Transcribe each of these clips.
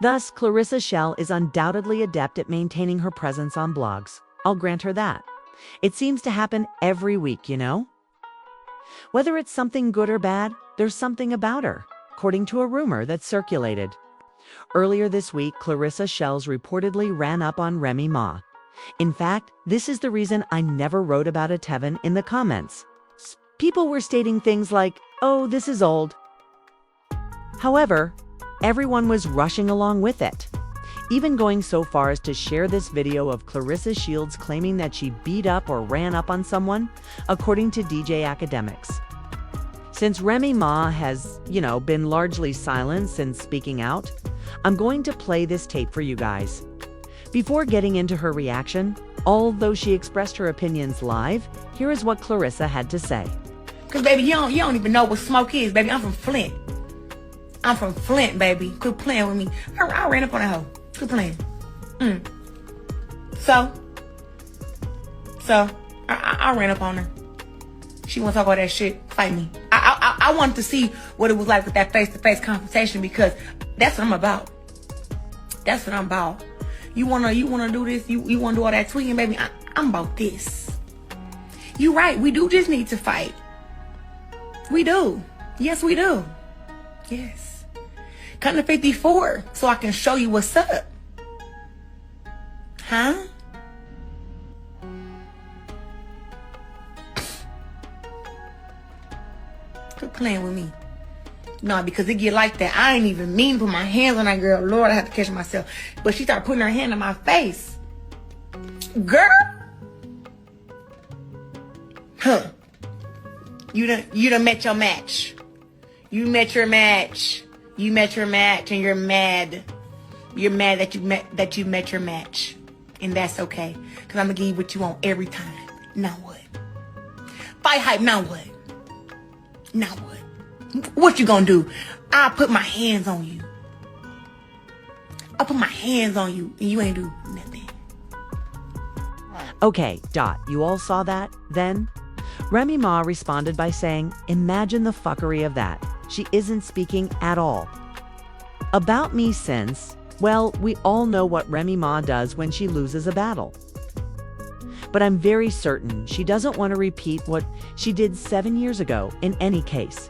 Thus, Claressa Shields is undoubtedly adept at maintaining her presence on blogs. I'll grant her that. It seems to happen every week, you know? Whether it's something good or bad, there's something about her, according to a rumor that circulated. Earlier this week, Claressa Shields reportedly ran up on Remy Ma. In fact, this is the reason I never wrote about a Tevin in the comments. People were stating things like, "Oh, this is old." However, everyone was rushing along with it, even going so far as to share this video of Claressa Shields claiming that she beat up or ran up on someone, according to DJ Academics. Since Remy Ma has, been largely silent since speaking out, I'm going to play this tape for you guys. Before getting into her reaction, although she expressed her opinions live, here is what Claressa had to say. Cause baby, you don't even know what smoke is, baby. I'm from Flint. I'm from Flint, baby. Quit playing with me. I ran up on that hoe. Quit playing. So I ran up on her. She want to talk all that shit. Fight me. I wanted to see what it was like with that face-to-face confrontation, because that's what I'm about. That's what I'm about. You wanna do this? You wanna do all that tweeting, baby? I'm about this. You right. We do just need to fight. We do. Yes, we do. Yes. Come to 54 so I can show you what's up. Huh? Quit playing with me. No, because it get like that. I ain't even mean to put my hands on that girl. Lord, I have to catch myself. But she started putting her hand in my face. Girl. Huh. You done met your match. You met your match. You met your match and you're mad. You're mad that you met your match. And that's okay. Because I'm going to give you what you want every time. Now what? Fight hype, now what? Now what? What you gonna do? I'll put my hands on you. I'll put my hands on you and you ain't do nothing. Okay, you all saw that, then? Remy Ma responded by saying, "Imagine the fuckery of that. She isn't speaking at all." About me since, well, we all know what Remy Ma does when she loses a battle. But I'm very certain she doesn't want to repeat what she did 7 years ago in any case.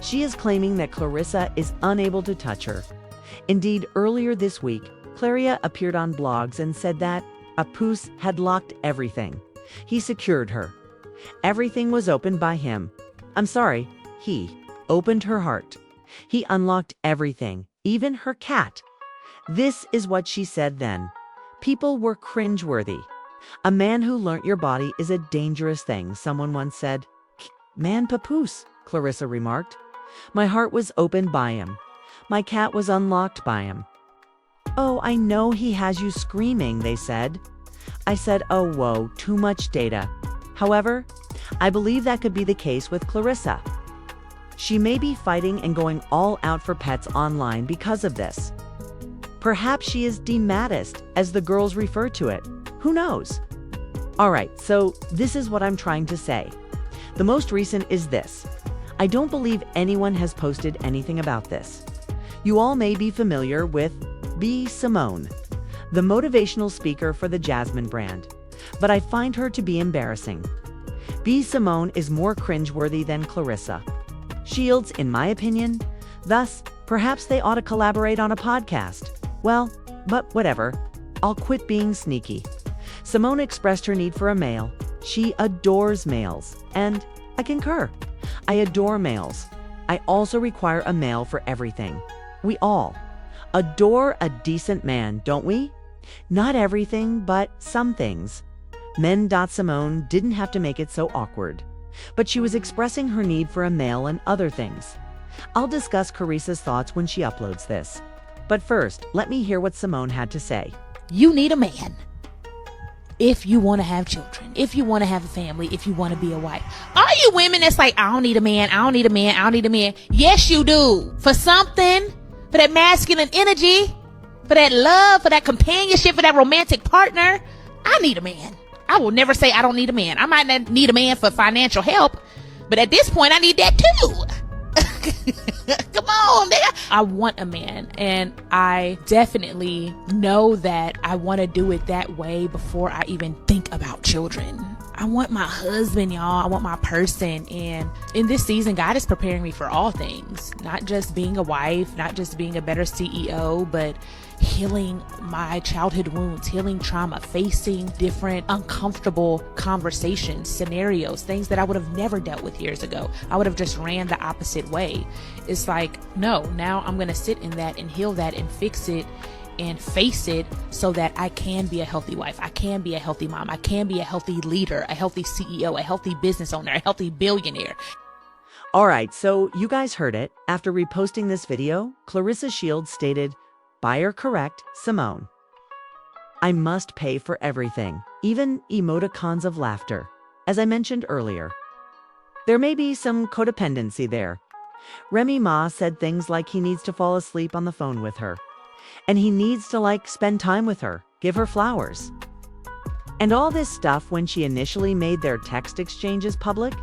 She is claiming that Claressa is unable to touch her. Indeed, earlier this week, Claressa appeared on blogs and said that Papoose had locked everything. He secured her. Everything was opened by him. I'm sorry, he opened her heart. He unlocked everything, even her cat. This is what she said then. People were cringeworthy. "A man who learnt your body is a dangerous thing," someone once said. "Man, Papoose," Claressa remarked. "My heart was opened by him. My cat was unlocked by him." "Oh, I know he has you screaming," they said. I said, "Oh, whoa, too much data." However, I believe that could be the case with Claressa. She may be fighting and going all out for pets online because of this. Perhaps she is dematist, as the girls refer to it. Who knows? Alright, so this is what I'm trying to say. The most recent is this. I don't believe anyone has posted anything about this. You all may be familiar with B. Simone, the motivational speaker for the Jasmine brand, but I find her to be embarrassing. B. Simone is more cringeworthy than Claressa Shields, in my opinion. Thus, perhaps they ought to collaborate on a podcast. Well, but whatever. I'll quit being sneaky. Simone expressed her need for a male. She adores males, and I concur. I adore males. I also require a male for everything. We all adore a decent man, don't we? Not everything, but some things. Men.Simone didn't have to make it so awkward, but she was expressing her need for a male and other things. I'll discuss Claressa's thoughts when she uploads this. But first, let me hear what Simone had to say. You need a man if you want to have children, if you want to have a family, if you want to be a wife. All you women that's like, I don't need a man, I don't need a man, I don't need a man. Yes, you do. For something, for that masculine energy, for that love, for that companionship, for that romantic partner. I need a man. I will never say I don't need a man. I might not need a man for financial help, but at this point I need that too. Come on, nigga. I want a man, and I definitely know that I want to do it that way before I even think about children. I want my husband, y'all. I want my person. And in this season, God is preparing me for all things, not just being a wife, not just being a better CEO, but healing my childhood wounds, healing trauma, facing different uncomfortable conversations, scenarios, things that I would have never dealt with years ago. I would have just ran the opposite way. It's like, no, now I'm going to sit in that and heal that and fix it and face it so that I can be a healthy wife. I can be a healthy mom. I can be a healthy leader, a healthy CEO, a healthy business owner, a healthy billionaire. All right, so you guys heard it. After reposting this video, Claressa Shields stated, "Buyer correct, Simone. I must pay for everything, even emoticons of laughter." As I mentioned earlier, there may be some codependency there. Remy Ma said things like he needs to fall asleep on the phone with her. And he needs to spend time with her, give her flowers. And all this stuff when she initially made their text exchanges public.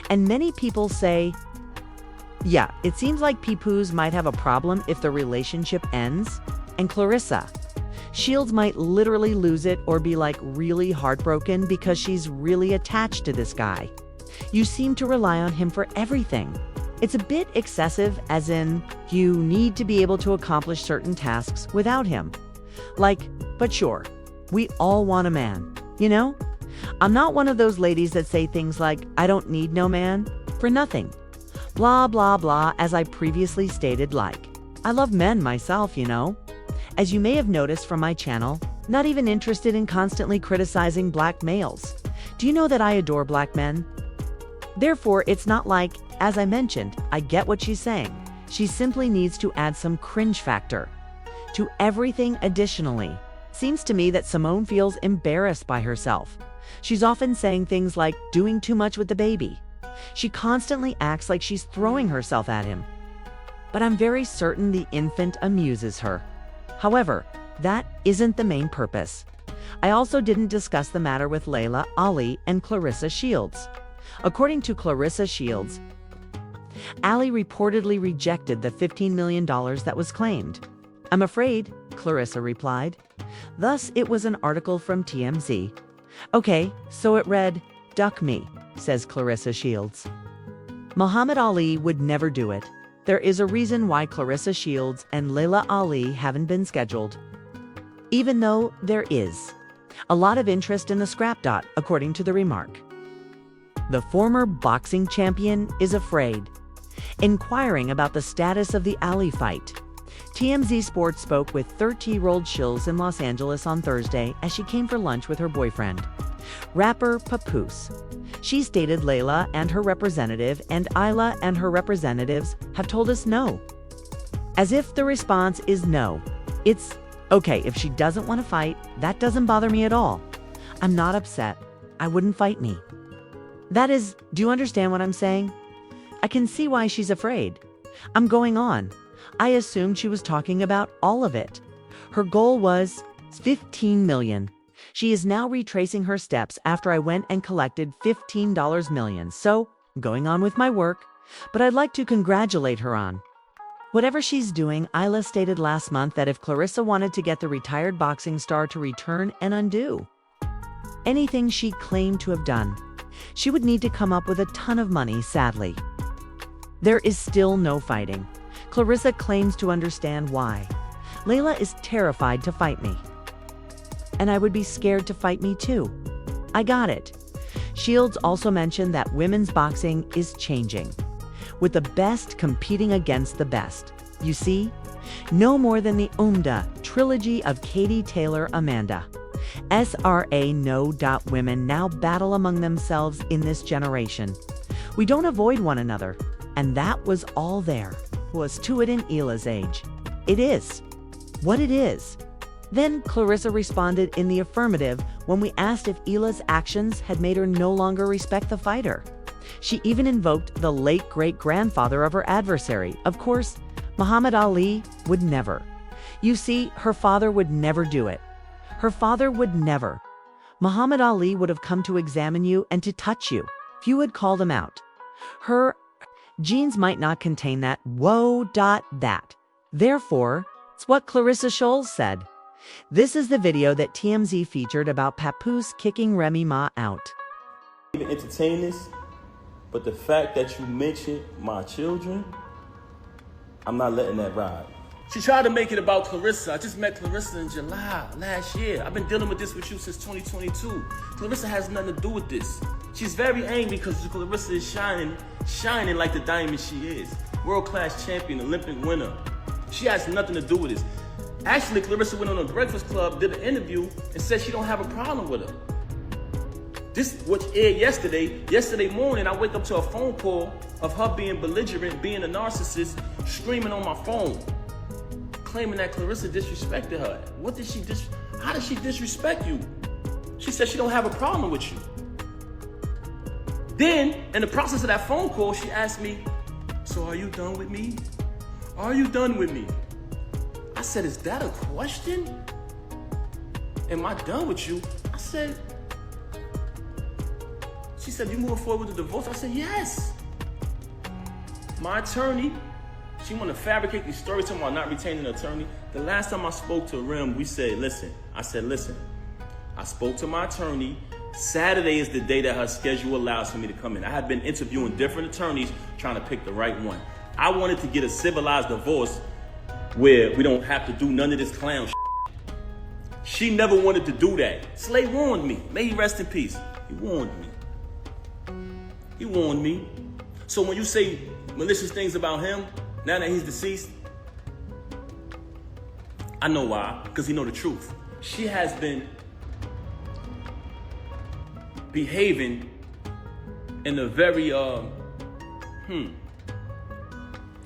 And many people say, yeah, it seems like Papoose might have a problem if the relationship ends. And Claressa Shields might literally lose it or be really heartbroken because she's really attached to this guy. You seem to rely on him for everything. It's a bit excessive, as in, you need to be able to accomplish certain tasks without him. But sure, we all want a man, you know? I'm not one of those ladies that say things like, I don't need no man, for nothing. Blah, blah, blah, as I previously stated, I love men myself, you know? As you may have noticed from my channel, not even interested in constantly criticizing black males. Do you know that I adore black men? Therefore, it's not as I mentioned, I get what she's saying. She simply needs to add some cringe factor to everything additionally. Seems to me that Simone feels embarrassed by herself. She's often saying things like doing too much with the baby. She constantly acts like she's throwing herself at him. But I'm very certain the infant amuses her. However, that isn't the main purpose. I also didn't discuss the matter with Laila Ali and Claressa Shields. According to Claressa Shields, Ali reportedly rejected the $15 million that was claimed. I'm afraid, Claressa replied. Thus, it was an article from TMZ. Okay, so it read, "Duck me," says Claressa Shields. Muhammad Ali would never do it. There is a reason why Claressa Shields and Laila Ali haven't been scheduled. Even though there is a lot of interest in the scrap dot, according to the remark. The former boxing champion is afraid. Inquiring about the status of the Ali fight, TMZ Sports spoke with 30-year-old Shields in Los Angeles on Thursday as she came for lunch with her boyfriend, rapper Papoose. She stated Laila and her representative and Isla and her representatives have told us no. As if the response is no. It's okay if she doesn't want to fight, that doesn't bother me at all. I'm not upset. I wouldn't fight me. That is, do you understand what I'm saying? I can see why she's afraid. I'm going on. I assumed she was talking about all of it. Her goal was 15 million. She is now retracing her steps after I went and collected $15 million. So, going on with my work, but I'd like to congratulate her on whatever she's doing. Isla stated last month that if Claressa wanted to get the retired boxing star to return and undo anything she claimed to have done, she would need to come up with a ton of money, sadly. There is still no fighting. Claressa claims to understand why. Laila is terrified to fight me. And I would be scared to fight me too. I got it. Shields also mentioned that women's boxing is changing, with the best competing against the best. You see, no more than the Umda trilogy of Katie Taylor Amanda. SRA no. Women now battle among themselves in this generation. We don't avoid one another, and that was all there was to it in Ila's age. It is what it is. Then Claressa responded in the affirmative when we asked if Ila's actions had made her no longer respect the fighter. She even invoked the late great-grandfather of her adversary. Of course, Muhammad Ali would never. You see, her father would never do it. Her father would never. Muhammad Ali would have come to examine you and to touch you if you had called him out. Her jeans might not contain that that. Therefore, it's what Claressa Shields said. This is the video that TMZ featured about Papoose kicking Remy Ma out. Even entertain this, but the fact that you mentioned my children, I'm not letting that ride. She tried to make it about Claressa. I just met Claressa in July last year. I've been dealing with this with you since 2022. Claressa has nothing to do with this. She's very angry because Claressa is shining like the diamond she is. World-class champion, Olympic winner. She has nothing to do with this. Actually, Claressa went on a Breakfast Club, did an interview, and said she don't have a problem with her. This, which aired yesterday. Yesterday morning, I wake up to a phone call of her being belligerent, being a narcissist, screaming on my phone, claiming that Claressa disrespected her. How did she disrespect you? She said she don't have a problem with you. Then, in the process of that phone call, she asked me, so are you done with me? Are you done with me? I said, is that a question? Am I done with you? I said, she said, you moving forward with the divorce? I said, yes. My attorney, she want to fabricate these stories talking about not retaining an attorney. The last time I spoke to Rem, we said, listen. I said, listen, I spoke to my attorney. Saturday is the day that her schedule allows for me to come in. I had been interviewing different attorneys trying to pick the right one. I wanted to get a civilized divorce where we don't have to do none of this clown shit. She never wanted to do that. Slay warned me. May he rest in peace. He warned me. He warned me. So when you say malicious things about him, now that he's deceased, I know why, because he know the truth. She has been behaving in a very, should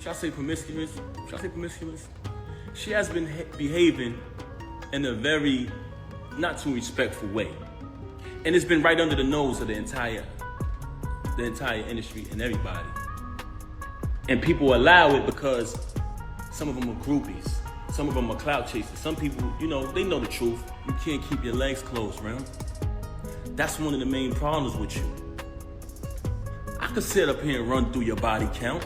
I say promiscuous? Should I say promiscuous? She has been behaving in a very not too respectful way. And it's been right under the nose of the entire industry and everybody. And people allow it because some of them are groupies. Some of them are clout chasers. Some people, they know the truth. You can't keep your legs closed, Rem. That's one of the main problems with you. I could sit up here and run through your body count,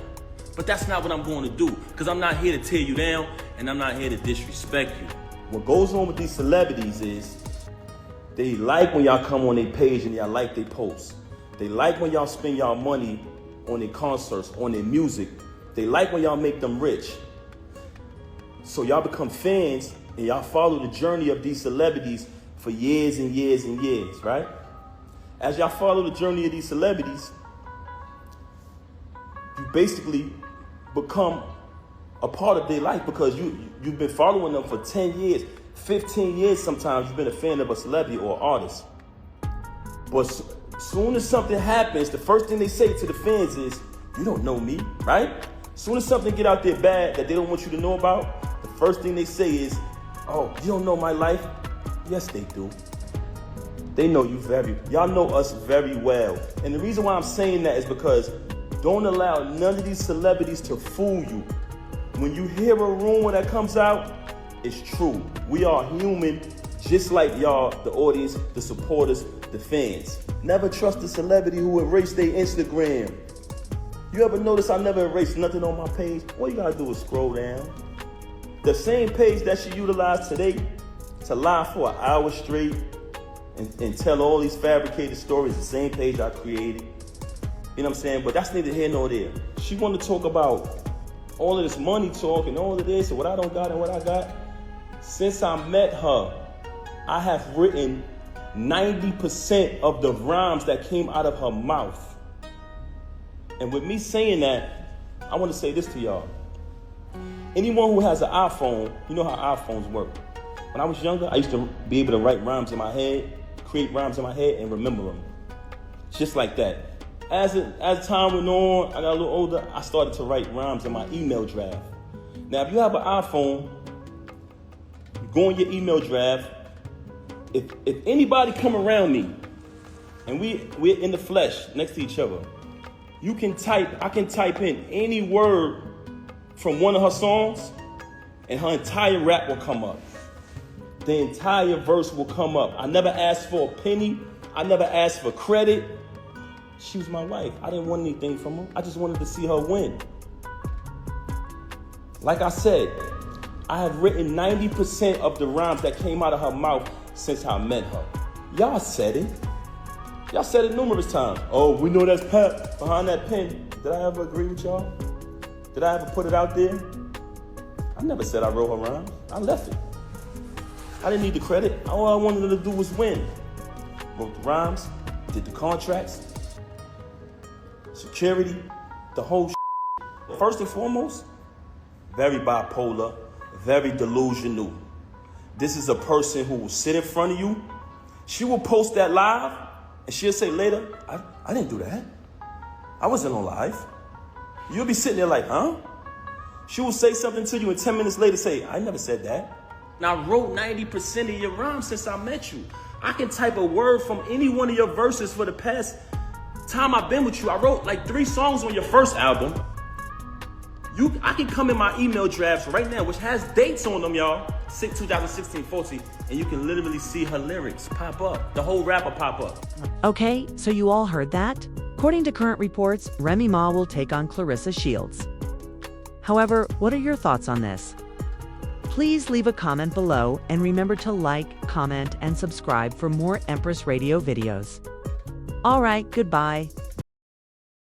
but that's not what I'm going to do, because I'm not here to tear you down and I'm not here to disrespect you. What goes on with these celebrities is they like when y'all come on their page and y'all like their posts. They like when y'all spend y'all money on their concerts, on their music. They like when y'all make them rich. So y'all become fans and y'all follow the journey of these celebrities for years and years and years, right? As y'all follow the journey of these celebrities, you basically become a part of their life because you've been following them for 10 years, 15 years sometimes. You've been a fan of a celebrity or artist. But soon as something happens, the first thing they say to the fans is, you don't know me, right? Soon as something get out there bad that they don't want you to know about, the first thing they say is, oh, you don't know my life? Yes, they do. They know y'all know us very well. And the reason why I'm saying that is because don't allow none of these celebrities to fool you. When you hear a rumor that comes out, it's true. We are human, just like y'all, the audience, the supporters, the fans. Never trust a celebrity who erased their Instagram. You ever notice I never erased nothing on my page? All you gotta do is scroll down. The same page that she utilized today to lie for an hour straight and tell all these fabricated stories, the same page I created. You know what I'm saying? But that's neither here nor there. She wanted to talk about all of this money talk and all of this and what I don't got and what I got. Since I met her, I have written 90% of the rhymes that came out of her mouth. And with me saying that, I want to say this to y'all. Anyone who has an iPhone, you know how iPhones work. When I was younger, I used to be able to write rhymes in my head, create rhymes in my head, and remember them. Just like that. As time went on, I got a little older, I started to write rhymes in my email draft. Now, if you have an iPhone, you go in your email draft. If anybody come around me, and we're in the flesh next to each other, I can type in any word from one of her songs, and her entire rap will come up. The entire verse will come up. I never asked for a penny. I never asked for credit. She was my wife. I didn't want anything from her. I just wanted to see her win. Like I said, I have written 90% of the rhymes that came out of her mouth since I met her. Y'all said it. Y'all said it numerous times. Oh, we know that's Pep behind that pen. Did I ever agree with y'all? Did I ever put it out there? I never said I wrote her rhymes. I left it. I didn't need the credit. All I wanted her to do was win. Wrote the rhymes, did the contracts, security, the whole shit. First and foremost, very bipolar, very delusional. This is a person who will sit in front of you. She will post that live, and she'll say later, I didn't do that. I wasn't on live. You'll be sitting there like, huh? She will say something to you, and 10 minutes later say, I never said that. Now, I wrote 90% of your rhymes since I met you. I can type a word from any one of your verses for the past time I've been with you. I wrote like 3 songs on your first album. I can come in my email drafts right now, which has dates on them, y'all. 2016-14, and you can literally see her lyrics pop up. The whole rapper pop up. Okay, so you all heard that? According to current reports, Remy Ma will take on Claressa Shields. However, what are your thoughts on this? Please leave a comment below and remember to like, comment, and subscribe for more Empress Radio videos. All right, goodbye.